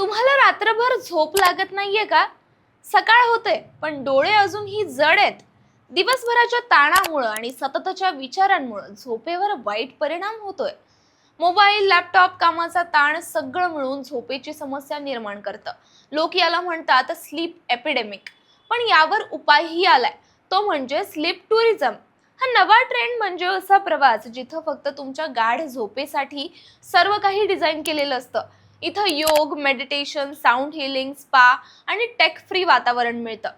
तुम्हाला रात्रभर झोप लागत नाहीये का? सकाळ होते पण डोळे अजूनही जड आहेत. दिवसभराच्या ताणामुळे आणि सततच्या विचारांमुळे झोपेवर वाईट परिणाम होतोय. मोबाईल, लॅपटॉप, कामाचा ताण सगळं मिळून झोपेची समस्या निर्माण करतं. लोक याला म्हणतात स्लीप एपिडेमिक. पण यावर उपायही आलाय, तो म्हणजे स्लीप टुरिझम. हा नवा ट्रेंड म्हणजे असा प्रवास जिथं फक्त तुमच्या गाढ झोपेसाठी सर्व काही डिझाईन केलेलं असतं. इथं योग, मेडिटेशन, साऊंड हिलिंग, स्पा आणि टेक फ्री वातावरण मिळतं.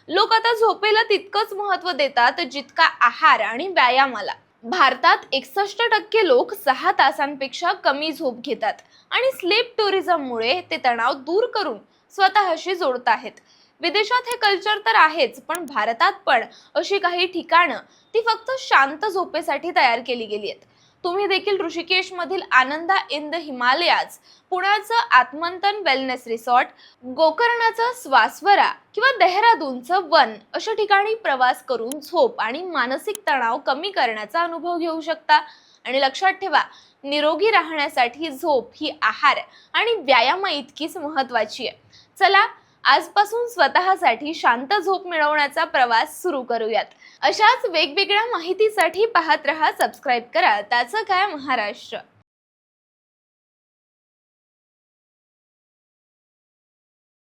लोक आता झोपेला तितकंच महत्त्व देतात जितका आहार आणि व्यायामाला. भारतात 61% लोक 6 तासांपेक्षा कमी झोप घेतात आणि स्लीप टुरिझममुळे ते तणाव दूर करून स्वतःशी जोडत आहेत. विदेशात हे कल्चर तर आहेच, पण भारतात पण अशी काही ठिकाणं ती फक्त शांत झोपेसाठी तयार केली गेली आहेत. तुम्ही देखील ऋषिकेश मधील आनंदा इन द हिमालयाज, पुण्याचं आत्मंतन वेलनेस रिसॉर्ट, गोकर्णाचं स्वास्वरा किंवा देहरादूनचं वन अशा ठिकाणी प्रवास करून झोप आणि मानसिक तणाव कमी करण्याचा अनुभव घेऊ शकता. आणि लक्षात ठेवा, निरोगी राहण्यासाठी झोप ही आहार आणि व्यायामा इतकीच महत्वाची आहे. चला, आजपासून स्वतःसाठी शांत झोप मिळवण्याचा प्रवास सुरू करूयात. अशाच वेगवेगळ्या माहितीसाठी पाहत रहा, सबस्क्राईब करा त्याचं काय महाराष्ट्र.